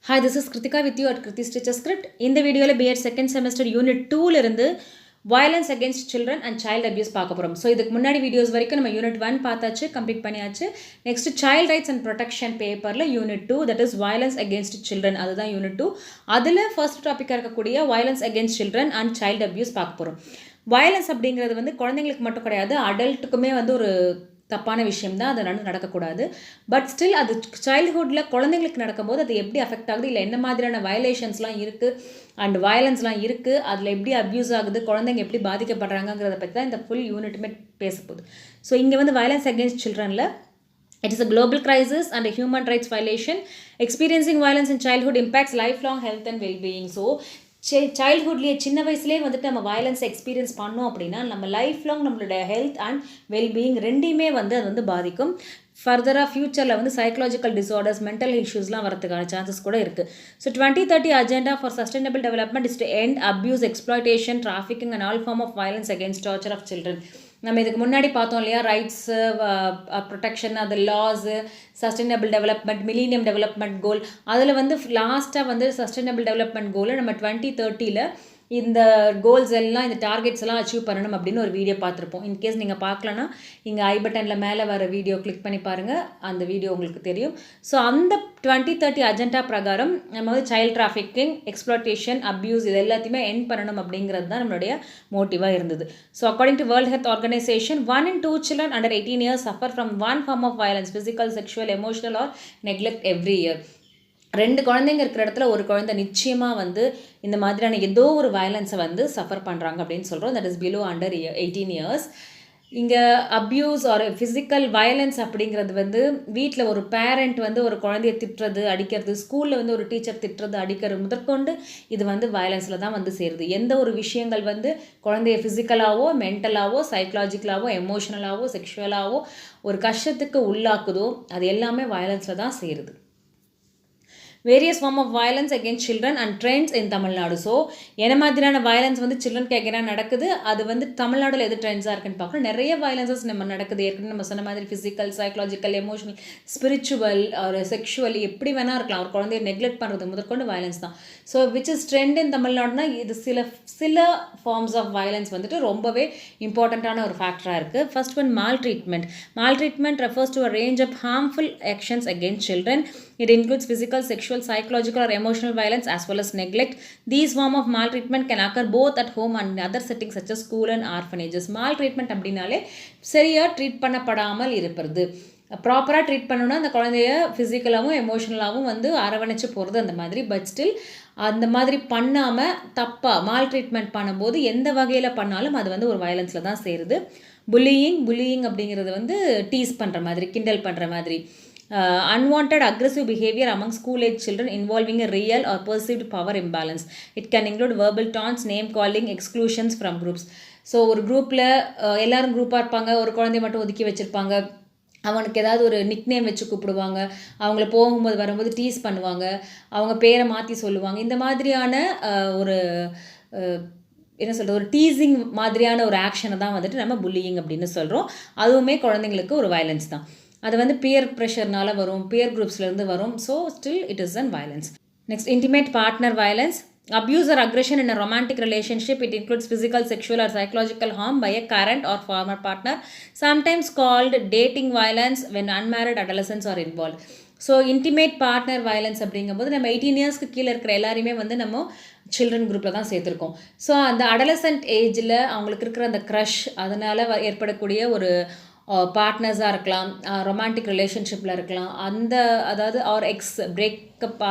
Hi, this is Kritika with you at Kriti's Teacher Script. இந்த வீடியோவில் B.Ed second semester unit 2 இருந்து violence against children and child abuse பார்க்க போகிறோம். So இதுக்கு முன்னாடி வீடியோஸ் வரைக்கும் நம்ம யூனிட் 1 பார்த்தாச்சு, கம்ப்ளீட் பண்ணியாச்சு. Next child rights and protection பேப்பரில் unit 2, that is violence against children, அதுதான் யூனிட் 2. அதில் ஃபர்ஸ்ட் டாப்பிக்காக இருக்கக்கூடிய violence against children and child abuse பார்க்க போகிறோம். வயலன்ஸ் அப்படிங்கிறது வந்து குழந்தைங்களுக்கு மட்டும் கிடையாது, அடல்ட்டுக்குமே வந்து ஒரு தப்பான விஷயம் தான், அது நடக்கக்கூடாது. பட் ஸ்டில் அது சைல்ட்ஹுட்டில் குழந்தைங்களுக்கு நடக்கும்போது அது எப்படி அஃபெக்ட் ஆகுது, இல்லை என்ன மாதிரியான வயலேஷன்ஸ்லாம் இருக்குது அண்ட் வயலன்ஸ்லாம் இருக்குது, அதில் எப்படி அப்யூஸ் ஆகுது, குழந்தைங்க எப்படி பாதிக்கப்படுறாங்கிறத பற்றி தான் இந்த ஃபுல் யூனிட்டுமே பேச போகுது. ஸோ இங்கே வந்து வயலன்ஸ் அகேன்ஸ்ட் சில்ட்ரனில் it is a global crisis and a human rights violation. Experiencing violence in childhood impacts lifelong health and well-being. So சைல்ட்ஹுட்லேயே சின்ன வயசுலேயே வந்துட்டு நம்ம வயலன்ஸை எக்ஸ்பீரியன்ஸ் பண்ணோம் அப்படின்னா நம்ம லைஃப் லாங் நம்மளோட ஹெல்த் அண்ட் வெல்பீயிங் ரெண்டையுமே வந்து அது வந்து பாதிக்கும். ஃபர்தராக ஃப்யூச்சரில் வந்து சைக்கலாஜிக்கல் டிஸார்டர்ஸ், மென்டல் இஷ்யூஸ்லாம் வரதுக்கான சான்சஸ் கூட இருக்குது. So 2030 agenda for sustainable development is to end abuse, exploitation, trafficking and all form of violence against torture of children. நம்ம இதுக்கு முன்னாடி பார்த்தோம் இல்லையா, ரைட்ஸு, ப்ரொடெக்ஷன், அது laws, sustainable development, millennium development goal. அதில் வந்து லாஸ்ட்டாக வந்து சஸ்டைனபிள் டெவலப்மெண்ட் கோலை நம்ம 2030 இந்த கோல்ஸ் எல்லாம், இந்த டார்கெட்ஸ் எல்லாம் அச்சீவ் பண்ணணும் அப்படின்னு ஒரு வீடியோ பார்த்துருப்போம். இன்கேஸ் நீங்கள் பார்க்கலன்னா இங்கே ஐ பட்டனில் மேலே வர வீடியோ கிளிக் பண்ணி பாருங்கள், அந்த வீடியோ உங்களுக்கு தெரியும். ஸோ அந்த 2030 அஜெண்டா பிரகாரம் நம்ம வந்து சைல்ட் டிராஃபிக்கிங், எக்ஸ்ப்ளாய்டேஷன், அப்யூஸ் இது எல்லாத்தையுமே எண்ட் பண்ணணும் அப்படிங்கிறது தான் நம்மளுடைய மோட்டிவாக இருந்தது. So according to world health organisation 1 in 2 children under 18 years suffer from one form of violence, physical, sexual, emotional or neglect every year. 2 குழந்தைங்க இருக்கிற இடத்துல ஒரு குழந்தை நிச்சயமாக வந்து இந்த மாதிரியான ஏதோ ஒரு வயலன்ஸை வந்து சஃபர் பண்ணுறாங்க அப்படின்னு சொல்கிறோம். That is below under 18 years. இங்கே அப்யூஸ் ஆர் ஃபிசிக்கல் வயலன்ஸ் அப்படிங்கிறது வந்து வீட்டில் ஒரு பேரண்ட் வந்து ஒரு குழந்தைய திட்டுறது, அடிக்கிறது, ஸ்கூலில் வந்து ஒரு டீச்சர் திட்டுறது, அடிக்கிறது முதற்கொண்டு இது வந்து வயலன்ஸில் தான் வந்து சேருது. எந்த ஒரு விஷயங்கள் வந்து குழந்தைய ஃபிசிக்கலாகவோ, மென்டலாகவோ, சைக்கலாஜிக்கலாகவோ, எமோஷனலாகவோ, செக்ஷுவலாகவோ ஒரு கஷ்டத்துக்கு உள்ளாக்குதோ அது எல்லாமே வயலன்ஸில் தான் சேருது. Various form of violence against children and trends in Tamil Nadu. So என்ன மாதிரியான வயலன்ஸ் வந்து சில்ட்ரனுக்கு எகெனாக நடக்குது, அது வந்து தமிழ்நாடுல எது ட்ரெண்ட்ஸாக இருக்குன்னு பார்க்கணும். நிறைய வயலன்சஸ் நம்ம நடக்குது. ஏற்கனவே நம்ம சொன்ன மாதிரி ஃபிசிக்கல், சைக்கலாஜிக்கல், எமோஷனல், ஸ்பிரிச்சுவல், ஒரு செக்ஷுவல், எப்படி வேணால் இருக்கலாம். ஒரு குழந்தைய நெக்லெக்ட் பண்ணுறது முதற்கொண்டு வயலன்ஸ் தான். So which is trend in தமிழ்நாடுனா இது சில ஃபார்ம்ஸ் ஆஃப் வயலன்ஸ் வந்துட்டு ரொம்பவே இம்பார்ட்டண்ட்டான ஒரு ஃபேக்டராக இருக்குது. First one, maltreatment. Maltreatment refers to a range of harmful actions against children. It includes physical, sexual, psychological or emotional violence as well as neglect. These form of maltreatment can occur both at home and in other settings such as school and orphanages. Maltreatment அப்படின்னாலே சரியாக treat பண்ணப்படாமல் இருப்பது. ப்ராப்பராக treat பண்ணணும்னா அந்த குழந்தைய ஃபிசிக்கலாகவும் எமோஷனலாகவும் வந்து அரவணைச்சு போகிறது அந்த மாதிரி. பட் ஸ்டில் அந்த மாதிரி பண்ணாமல் தப்பாக மால்ட்ரீட்மெண்ட் பண்ணும்போது எந்த வகையில் பண்ணாலும் அது வந்து ஒரு வயலன்ஸில் தான் சேருது. புல்லியிங் அப்படிங்கிறது வந்து டீஸ் பண்ணுற மாதிரி, கிண்டல் பண்ணுற மாதிரி. Unwanted aggressive behavior among school age children involving a real or perceived power imbalance. It can include verbal taunts, name calling, exclusions from groups. So ஒரு குரூப்பில் எல்லாரும் குரூப்பாக இருப்பாங்க, ஒரு குழந்தைய மட்டும் ஒதுக்கி வச்சுருப்பாங்க, அவனுக்கு ஏதாவது ஒரு நிக்நேம் வச்சு கூப்பிடுவாங்க, அவங்கள போகும்போது வரும்போது டீஸ் பண்ணுவாங்க, அவங்க பேரை மாற்றி சொல்லுவாங்க. இந்த மாதிரியான ஒரு என்ன சொல்கிறது, ஒரு டீசிங் மாதிரியான ஒரு ஆக்ஷனை தான் வந்துட்டு நம்ம புல்லியிங் அப்படின்னு சொல்கிறோம். அதுவுமே குழந்தைங்களுக்கு ஒரு வயலன்ஸ் தான். அது வந்து பியர் ப்ரெஷர்னால வரும், பியர் குரூப்ஸ்லேருந்து வரும். So still it is an violence. Next, intimate partner violence. Abuse or aggression in a romantic relationship. It includes physical, sexual or psychological harm by a current or former partner, sometimes called dating violence when unmarried adolescents are involved. So intimate partner violence அப்படிங்கும்போது நம்ம 18 இயர்ஸ்க்கு கீழே இருக்கிற எல்லாருமே வந்து நம்ம children குரூப்பில் தான் சேர்த்துருக்கோம். ஸோ அந்த அடலசன்ட் ஏஜில் அவங்களுக்கு இருக்கிற அந்த க்ரஷ், அதனால் ஏற்படக்கூடிய ஒரு பார்ட்னர்ஸாக இருக்கலாம், ரொமான்டிக் ரிலேஷன்ஷிப்பில் இருக்கலாம், அதாவது ஆர் எக்ஸ் பிரேக்கப்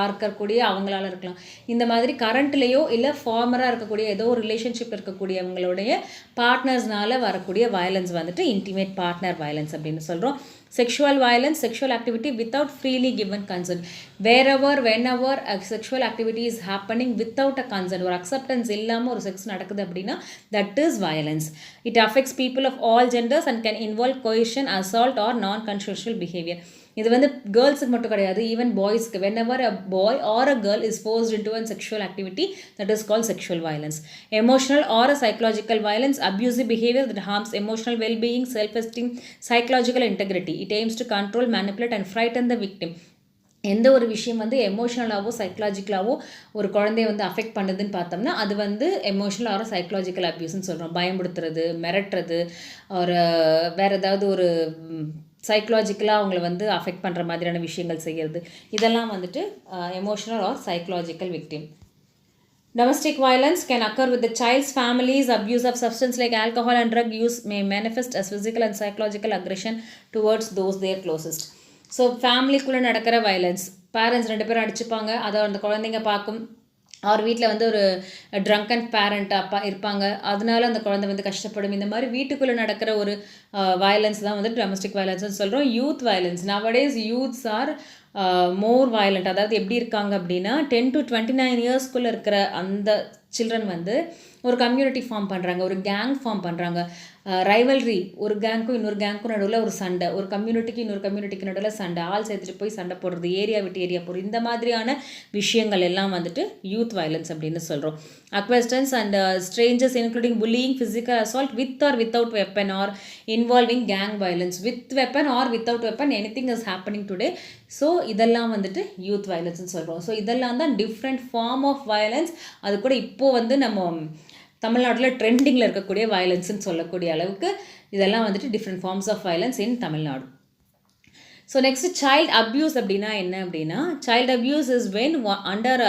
இருக்கக்கூடிய அவங்களால இருக்கலாம். இந்த மாதிரி கரண்ட்லேயோ இல்லை ஃபார்மராக இருக்கக்கூடிய ஏதோ ஒரு ரிலேஷன்ஷிப் இருக்கக்கூடியவங்களுடைய பார்ட்னர்ஸ்னால வரக்கூடிய வயலன்ஸ் வந்துட்டு இன்டிமேட் பார்ட்னர் வயலன்ஸ் அப்படின்னு சொல்கிறோம். Sexual violence, sexual activity without freely given consent. Wherever, whenever a sexual activity is happening without a consent or acceptance இல்லாமல் ஒரு செக்ஸ் நடக்குது அப்படின்னா that is violence. It affects people of all genders and can involve coercion, assault or non-consensual behavior. இது வந்து கேர்ள்ஸுக்கு மட்டும் கிடையாது, even பாய்ஸ்க்கு. whenever a boy or a girl is forced into a sexual activity, that is called sexual violence. Emotional or a psychological violence, abusive behavior that harms emotional well-being, self-esteem, psychological integrity. It aims to control, manipulate and frighten the victim. எந்த ஒரு விஷயம் வந்து எமோஷனலாகவோ சைக்கலாஜிக்கலாகவோ ஒரு குழந்தைய வந்து affect பண்ணுதுன்னு பார்த்தோம்னா அது வந்து எமோஷனல் ஆர் சைக்கலாஜிக்கல் அப்யூஸ்ன்னு சொல்கிறோம். பயமுடுத்துறது, மிரட்டுறது, ஒரு வேறு ஏதாவது ஒரு சைக்கலாஜிக்கலாக அவங்கள வந்து அஃபெக்ட் பண்ணுற மாதிரியான விஷயங்கள் செய்கிறது, இதெல்லாம் வந்துட்டு emotional or psychological victim. Domestic violence can occur with the child's family's abuse of substance like alcohol and drug use may manifest as physical and psychological aggression towards those they are closest. So ஃபேமிலிக்குள்ளே நடக்கிற violence, parents 2 பேரும் அடிச்சுப்பாங்க, அதை அந்த குழந்தைங்க பார்க்கும். அவர் வீட்டில் வந்து ஒரு ட்ரங்கன் பேரண்ட் அப்பா இருப்பாங்க, அதனால அந்த குழந்தை வந்து கஷ்டப்படும். இந்த மாதிரி வீட்டுக்குள்ளே நடக்கிற ஒரு வயலன்ஸ் தான் வந்து டொமஸ்டிக் வயலன்ஸ்னு சொல்கிறோம். Youth violence, nowadays youths are more violent. அதாவது எப்படி இருக்காங்க அப்படின்னா 10 to 29 இயர்ஸ்க்குள்ளே இருக்கிற அந்த சில்ட்ரன் வந்து ஒரு கம்யூனிட்டி ஃபார்ம் பண்ணுறாங்க, ஒரு கேங் ஃபார்ம் பண்ணுறாங்க. ரைவல்ரி, ஒரு கேங்க்கும் இன்னொரு கேங்க்கும் நடுவில் ஒரு சண்டை, ஒரு கம்யூனிட்டிக்கு இன்னொரு கம்யூனிட்டிக்கு நடுவில் சண்டை, ஆள் சேர்த்துட்டு போய் சண்டை போடுறது, ஏரியா விட்டு ஏரியா போடுறது, இந்த மாதிரியான விஷயங்கள் எல்லாம் வந்துட்டு யூத் வயலன்ஸ் அப்படின்னு சொல்கிறோம். Acquaintances and strangers including bullying, physical assault with or without weapon or involving gang violence, with weapon or without weapon, anything is happening today. So இதெல்லாம் வந்துட்டு யூத் வயலன்ஸ்னு சொல்கிறோம். ஸோ இதெல்லாம் தான் டிஃப்ரெண்ட் ஃபார்ம் ஆஃப் வயலன்ஸ். அது கூட இப்போது வந்து நம்ம தமிழ்நாட்டில் ட்ரெண்டிங்கில் இருக்கக்கூடிய வயலன்ஸ்ன்னு சொல்லக்கூடிய அளவுக்கு இதெல்லாம் வந்துட்டு different forms of violence in Tamil Nadu. So next child abuse அப்படின்னா என்ன அப்படின்னா, child abuse is when under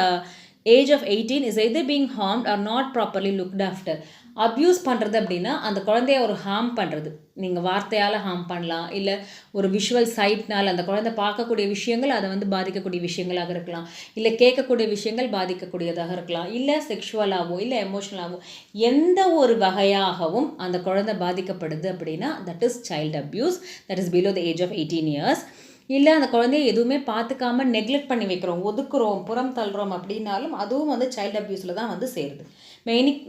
age of 18 is either being harmed or not properly looked after. Abuse பண்ணுறது அப்படின்னா அந்த குழந்தைய ஒரு ஹார்ம் பண்ணுறது. நீங்கள் வார்த்தையால் ஹார்ம் பண்ணலாம், இல்லை ஒரு விஷுவல் சைட்னால் அந்த குழந்தை பார்க்கக்கூடிய விஷயங்கள் அதை வந்து பாதிக்கக்கூடிய விஷயங்களாக இருக்கலாம், இல்லை கேட்கக்கூடிய விஷயங்கள் பாதிக்கக்கூடியதாக இருக்கலாம், இல்லை செக்ஷுவலாகவோ இல்லை எமோஷனலாகவோ எந்த ஒரு வகையாகவும் அந்த குழந்தை பாதிக்கப்படுது அப்படின்னா that is child abuse, that is below the age of 18 years. இல்லை அந்த குழந்தைய எதுவுமே பார்த்துக்காம நெக்லெக்ட் பண்ணி வைக்கிறோம், ஒதுக்குறோம், புறம் தள்ளுறோம் அப்படின்னாலும் அதுவும் வந்து சைல்டு அப்யூஸில் தான் வந்து சேருது.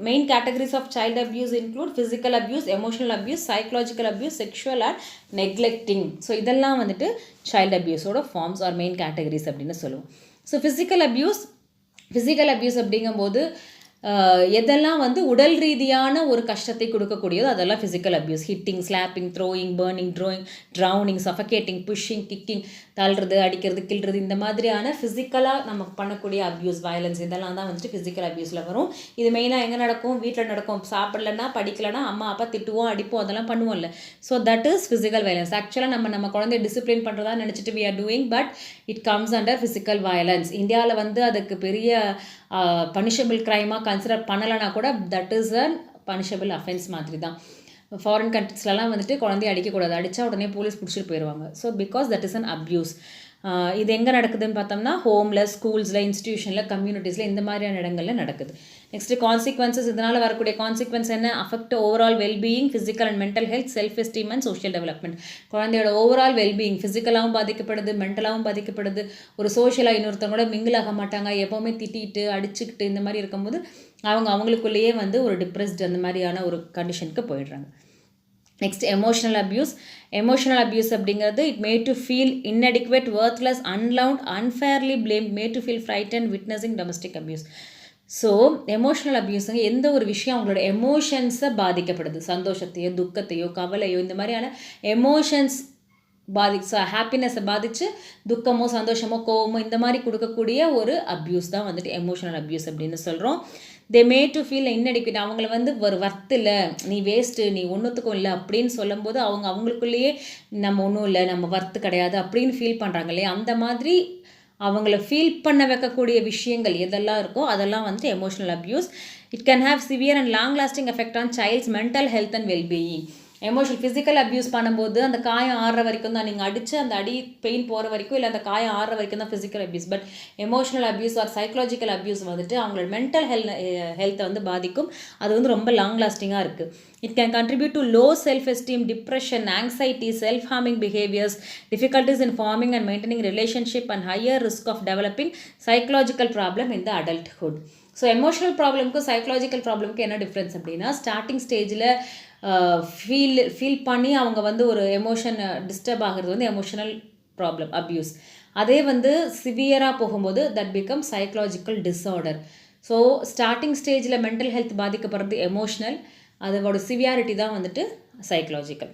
Main categories of child abuse include physical abuse, emotional abuse, psychological abuse, sexual and neglecting. So இதெல்லாம் வந்துட்டு child abuse-ஓட ஃபார்ம்ஸ் ஆர் மெயின் கேட்டகரிஸ் அப்படின்னு சொல்லுவோம். ஸோ ஃபிசிக்கல் அப்யூஸ் அப்படிங்கும்போது எதெல்லாம் வந்து உடல் ரீதியான ஒரு கஷ்டத்தை கொடுக்கக்கூடியதோ அதெல்லாம் physical abuse. Hitting, slapping, throwing, burning, drowning, suffocating, pushing, kicking, தள்ளுறது, அடிக்கிறது, கிள்றது, இந்த மாதிரியான ஃபிசிக்கலாக நம்ம பண்ணக்கூடிய அப்யூஸ், வயலன்ஸ், இதெல்லாம் தான் வந்துட்டு ஃபிசிக்கல் அப்யூஸில் வரும். இது மெயினாக எங்கே நடக்கும்? வீட்டில் நடக்கும். சாப்பிடலன்னா, படிக்கலைன்னா அம்மா அப்பா திட்டுவோம், அடிப்போம், அதெல்லாம் பண்ணுவோம்ல. So that is physical violence. ஆக்சுவலாக நம்ம குழந்தைய டிசிப்ளின் பண்ணுறதா நினச்சிட்டு we are doing, but it comes under physical violence. இந்தியாவில் வந்து அதுக்கு பெரிய பனிஷபிள் க்ரைமாக கன்சிடர் பண்ணலைன்னா கூட that is a punishable offence மாதிரி தான். ஃபாரின் கண்ட்ரிஸ்லலாம் வந்துட்டு குழந்தைய அடிக்கக்கூடாது, அடித்தா உடனே போலீஸ் பிடிச்சிட்டு போயிடுவாங்க. So because that is an abuse. இது எங்கே நடக்குதுன்னு பார்த்தோம்னா ஹோமில், ஸ்கூல்ஸில், இன்ஸ்டியூஷனில், கம்யூனிட்டிஸில், இந்த மாதிரியான இடங்களில் நடக்குது. Next consequences. இதனால் வரக்கூடிய கான்சிக்வன்ஸ் என்ன? Affect overall wellbeing, physical and mental health, self esteem and social development. குழந்தையோட ஓவரால் வெல்பீயிங் ஃபிசிக்கலாகவும் பாதிக்கப்படுது, மென்டலாகவும் பாதிக்கப்படுது. ஒரு சோஷியலாக இன்னொருத்தவங்களோட மிங்கிள் ஆக மாட்டாங்க, எப்போவுமே திட்டிட்டு அடிச்சுக்கிட்டு இந்த மாதிரி இருக்கும்போது அவங்களுக்குள்ளேயே வந்து ஒரு டிப்ரெஸ்டு அந்த மாதிரியான ஒரு கண்டிஷனுக்கு போயிடுறாங்க. Next emotional abuse. Emotional abuse அப்படிங்கிறது it made to feel inadequate, worthless, unloved, unfairly blamed, made to feel frightened witnessing domestic abuse. So emotional அப்யூஸுங்க எந்த ஒரு விஷயம் அவங்களோட எமோஷன்ஸை பாதிக்கப்படுது, சந்தோஷத்தையோ துக்கத்தையோ கவலையோ இந்த மாதிரியான எமோஷன்ஸ் ஹாப்பினஸை பாதித்து துக்கமோ சந்தோஷமோ கோவமோ இந்த மாதிரி கொடுக்கக்கூடிய ஒரு அப்யூஸ் தான் வந்துட்டு எமோஷனல் அப்யூஸ் அப்படின்னு சொல்கிறோம். They made to feel inadequate. அவங்கள வந்து ஒரு வர்த்து இல்லை, நீ வேஸ்ட்டு, நீ ஒன்றுத்துக்கும் இல்லை அப்படின்னு சொல்லும்போது அவங்களுக்குள்ளேயே நம்ம ஒன்றும் இல்லை, நம்ம வர்த்து கிடையாது அப்படின்னு ஃபீல் பண்ணுறாங்க இல்லையா? அந்த மாதிரி அவங்கள ஃபீல் பண்ண வைக்கக்கூடிய விஷயங்கள் எதெல்லாம் இருக்கோ அதெல்லாம் வந்துட்டு emotional abuse. It can have severe and long lasting effect on child's mental health and wellbeing. Physical abuse பண்ணும்போது அந்த காயம் ஆடுற வரைக்கும் தான், நீங்கள் அடித்து அந்த அடி பெயின் போகிற வரைக்கும் இல்லை அந்த காயம் ஆடுற வரைக்கும் தான் physical abuse. But emotional abuse or psychological abuse வந்துட்டு அவங்களோட மென்டல் ஹெல்த்தை வந்து பாதிக்கும். அது வந்து ரொம்ப லாங் லாஸ்டிங்காக இருக்குது. It can contribute to low self esteem, depression, anxiety, self harming behaviours, difficulties in forming and maintaining relationship and higher risk of developing psychological problem in the adulthood. So emotional ப்ராப்ளம்க்கும் psychological ப்ராப்ளம்க்கு என்ன difference அப்படின்னா, starting ஸ்டேஜில் feel பண்ணி அவங்க வந்து ஒரு emotion disturb ஆகிறது வந்து எமோஷனல் ப்ராப்ளம் அப்யூஸ். அதே வந்து சிவியராக போகும்போது that become psychological disorder. So starting ஸ்டேஜில் மென்டல் ஹெல்த் பாதிக்கப்படுறது எமோஷனல், அதோட சிவியாரிட்டி தான் வந்துட்டு சைக்கலாஜிக்கல்.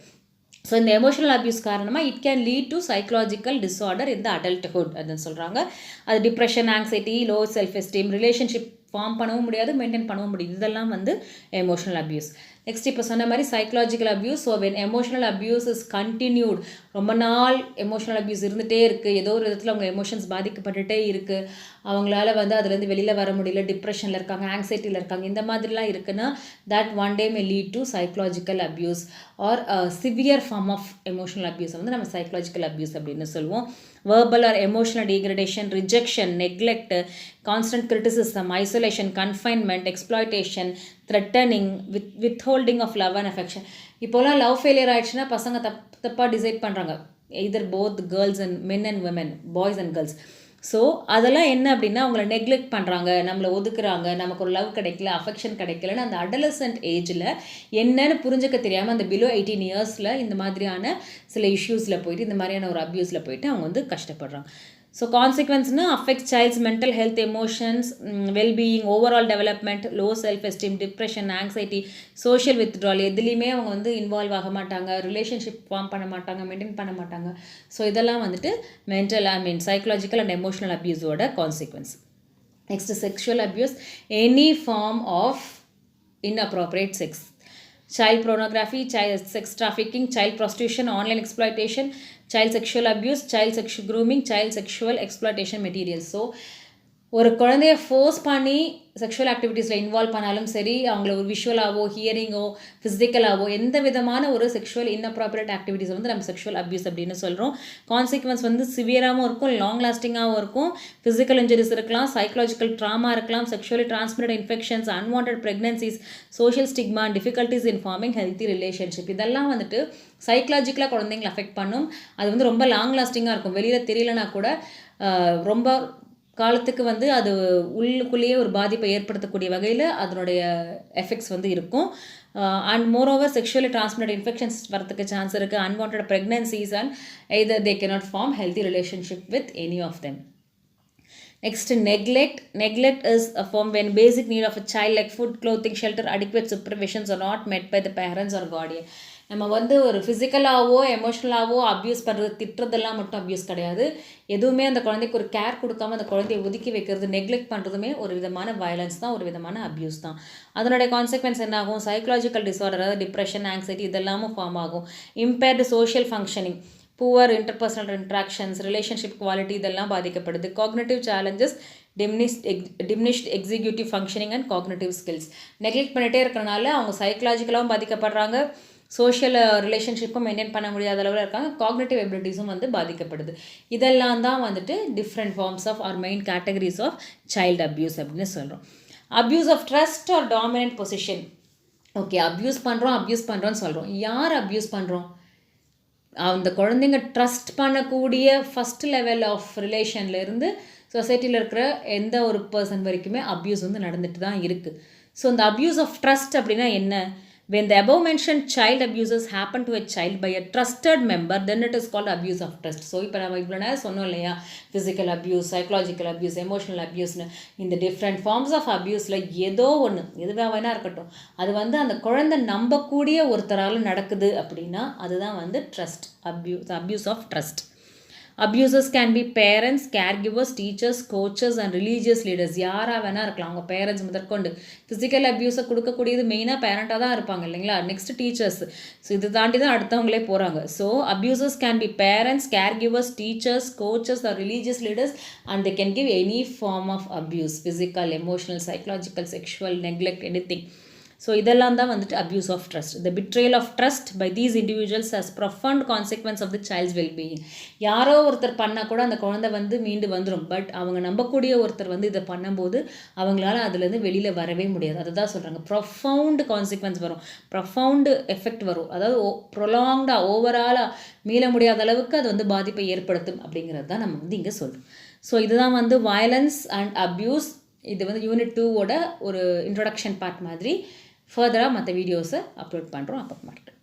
ஸோ இந்த எமோஷனல் அப்யூஸ் காரணமாக it can lead to psychological disorder இந்த அடல்ட்ஹுட் அப்படின்னு சொல்கிறாங்க. அது depression, anxiety, low self esteem, relationship form பண்ணவும் முடியாது, மெயின்டைன் பண்ணவும் முடியாது. இதெல்லாம் வந்து எமோஷனல் அப்யூஸ். நெக்ஸ்ட் இப்போ சொன்ன மாதிரி psychological abuse. So when emotional abuse is continued, ரொம்ப நாள் எமோஷனல் அப்யூஸ் இருந்துகிட்டே இருக்குது, ஏதோ ஒரு விதத்தில் அவங்க எமோஷன்ஸ் பாதிக்கப்பட்டுகிட்டே இருக்குது, அவங்களால வந்து அதுலேருந்து வெளியில் வர முடியல, டிப்ரெஷனில் இருக்காங்க, ஆங்ஸைட்டியில் இருக்காங்க, இந்த மாதிரிலாம் இருக்குன்னா that one day may lead to psychological abuse or severe form of emotional abuse வந்து நம்ம சைக்கலாஜிக்கல் அப்யூஸ் அப்படின்னு சொல்லுவோம். verbal or emotional degradation, rejection, neglect, constant criticism, isolation, confinement, exploitation, threatening, withholding of love and affection. இப்போலாம் love failure ஆயிடுச்சுன்னா பசங்க தப்பாக decide பண்ணுறாங்க, either both girls and men and women, boys and girls. So அதெல்லாம் என்ன அப்படின்னா அவங்கள neglect பண்ணுறாங்க, நம்மளை ஒதுக்குறாங்க, நமக்கு ஒரு லவ் கிடைக்கல, அஃபெக்ஷன் கிடைக்கலன்னு அந்த அடலசன்ட் ஏஜில் என்னன்னு புரிஞ்சுக்க தெரியாமல் அந்த பிலோ 18 இயர்ஸில் இந்த மாதிரியான சில இஷ்யூஸில் போயிட்டு, இந்த மாதிரியான ஒரு அப்யூஸில் போயிட்டு அவங்க வந்து கஷ்டப்படுறாங்க. ஸோ கான்சிக்வன்ஸ்னால் affect child's mental health, emotions, wellbeing, overall development, low self esteem, depression, anxiety, social withdrawal, எதுலேயுமே அவங்க வந்து இன்வால்வ் ஆக மாட்டாங்க, ரிலேஷன்ஷிப் ஃபார்ம் பண்ண மாட்டாங்க, மெயின்டைன் பண்ண மாட்டாங்க. ஸோ இதெல்லாம் வந்துட்டு மென்டல் சைக்கலாஜிக்கல் அண்ட் எமோஷனல் அப்யூஸோட consequence. Next sexual abuse, any form of inappropriate sex, child pornography, child sex trafficking, child prostitution, online exploitation, child sexual abuse, child sexual grooming, child sexual exploitation materials. So ஒரு குழந்தைய force பண்ணி sexual ஆக்டிவிட்டீஸில் involve பண்ணாலும் சரி, அவங்கள ஒரு விஷுவலாகவோ, ஹியரிங்கோ, ஃபிசிக்கலாகவோ எந்த விதமான ஒரு செக்ஷுவல் இன்அப்ராப்ரியேட் ஆக்டிவிட்டீஸ் வந்து நம்ம செக்ஷுவல் அப்யூஸ் அப்படின்னு சொல்கிறோம். கான்சிக்வன்ஸ் வந்து சிவியராகவும் இருக்கும், லாங் லாஸ்டிங்காகவும் இருக்கும். ஃபிசிக்கல் இன்ஜுரிஸ் இருக்கலாம், சைக்கலாஜிக்கல் ட்ராமா இருக்கலாம், sexually transmitted infections, unwanted pregnancies, social stigma, difficulties in forming healthy relationship, இதெல்லாம் வந்துட்டு சைக்கலாஜிக்கலாக குழந்தைங்களை அஃபெக்ட் பண்ணும். அது வந்து ரொம்ப லாங் லாஸ்டிங்காக இருக்கும், வெளியில் தெரியலனா கூட ரொம்ப காலத்துக்கு வந்து அது உள்ளுக்குள்ளேயே ஒரு பாதிப்பை ஏற்படுத்தக்கூடிய வகையில் அதனுடைய எஃபெக்ட்ஸ் வந்து இருக்கும். And moreover sexually transmitted infections வரதுக்கு சான்ஸ் இருக்குது, unwanted pregnancies, and either they cannot form healthy relationship with any of them. Next, neglect. Neglect is a form when basic need of a child like food, clothing, shelter, adequate supervisions are not met by the parents or guardian. நம்ம வந்து ஒரு ஃபிசிக்கலாகவோ எமோஷ்னலாகவோ abuse பண்ணுறது, திட்டுறதெல்லாம் மட்டும் abuse கிடையாது. எதுவுமே அந்த குழந்தைக்கு ஒரு கேர் கொடுக்காம அந்த குழந்தைய ஒதுக்கி வைக்கிறது, நெக்லெக்ட் பண்ணுறதுமே ஒரு விதமான வயலன்ஸ் தான், ஒரு விதமான அப்யூஸ் தான். அதனுடைய கான்சிக்வன்ஸ் என்ன ஆகும்? சைக்கலாஜிக்கல் டிஸார்டர், அதாவது டிப்ரெஷன், ஆங்ஸைட்டி இதெல்லாமும் ஃபார்ம் ஆகும். Impaired social functioning, poor interpersonal interactions, relationship quality இதெல்லாம் பாதிக்கப்படுது. Cognitive challenges, diminished executive functioning and cognitive skills. Neglect பண்ணிகிட்டே இருக்கிறனால அவங்க சைக்கலாஜிக்கலாகவும் பாதிக்கப்படுறாங்க, சோஷியல் ரிலேஷன்ஷிப்பும் மெயின்டைன் பண்ண முடியாத அளவில் இருக்காங்க, காக்னிட்டிவ் எபிலிட்டிஸும் வந்து பாதிக்கப்படுது. இதெல்லாம் தான் வந்துட்டு different forms of or main categories of child abuse அப்படின்னு சொல்கிறோம். Abuse of trust or dominant position. Okay, abuse பண்ணுறோன்னு சொல்கிறோம். யார் அப்யூஸ் பண்ணுறோம்? அந்த குழந்தைங்க ட்ரஸ்ட் பண்ணக்கூடிய ஃபஸ்ட் லெவல் ஆஃப் ரிலேஷன்லேருந்து சொசைட்டியில் இருக்கிற எந்த ஒரு பர்சன் வரைக்குமே அப்யூஸ் வந்து நடந்துட்டு தான் இருக்குது. ஸோ இந்த அப்யூஸ் ஆஃப் ட்ரஸ்ட் அப்படின்னா என்ன? When the above mentioned child abuses happen to a child by a trusted member, then it is called abuse of trust. So இப்போ நம்ம இவ்வளோ நேரம் சொன்னோம் இல்லையா, physical abuse, psychological abuse, emotional அப்யூஸ்னு, இந்த டிஃப்ரெண்ட் ஃபார்ம்ஸ் ஆஃப் அப்யூஸில் ஏதோ ஒன்று, எதுவாக வேணா இருக்கட்டும், அது வந்து அந்த குழந்தை நம்பக்கூடிய ஒருத்தரால் நடக்குது அப்படின்னா அதுதான் வந்து trust abuse of trust. Abusers can be parents, caregivers, teachers, coaches and religious leaders. யாராக வேணா இருக்கலாம், அவங்க பேரண்ட்ஸ் முதற்கொண்டு. ஃபிசிக்கல் அப்யூஸை கொடுக்கக்கூடியது மெயினாக பேரண்ட்டாக தான் இருப்பாங்க இல்லைங்களா, நெக்ஸ்ட் டீச்சர்ஸ். ஸோ இது தாண்டி தான் அடுத்தவங்களே போகிறாங்க. So abusers can be parents, caregivers, teachers, coaches or religious leaders and they can give any form of abuse, physical, emotional, psychological, sexual, neglect, anything. So இதெல்லாம் தான் வந்துட்டு abuse of trust. The betrayal of trust by these individuals has profound consequence of the child's wellbeing. யாரோ ஒருத்தர் பண்ணால் கூட அந்த குழந்தை வந்து மீண்டு வந்துடும், பட் அவங்க நம்பக்கூடிய ஒருத்தர் வந்து இதை பண்ணும்போது அவங்களால அதுலேருந்து வெளியில் வரவே முடியாது. அதுதான் சொல்கிறாங்க, ப்ரொஃபவுண்ட் கான்சிக்வன்ஸ் வரும், ப்ரொஃபவுண்ட் எஃபெக்ட் வரும், அதாவது ப்ரொலாங்டாக ஓவராலாக மீள முடியாத அளவுக்கு அது வந்து பாதிப்பை ஏற்படுத்தும் அப்படிங்கிறது தான் நம்ம வந்து இங்கே சொல்கிறோம். ஸோ இதுதான் வந்து வயலன்ஸ் அண்ட் அப்யூஸ். இது வந்து யூனிட் 2ஓட ஒரு இன்ட்ரொடக்ஷன் பார்ட் மாதிரி. ஃபர்தராக மற்ற வீடியோஸை அப்லோட் பண்ணுறோம், அப்போ மாட்டேன்.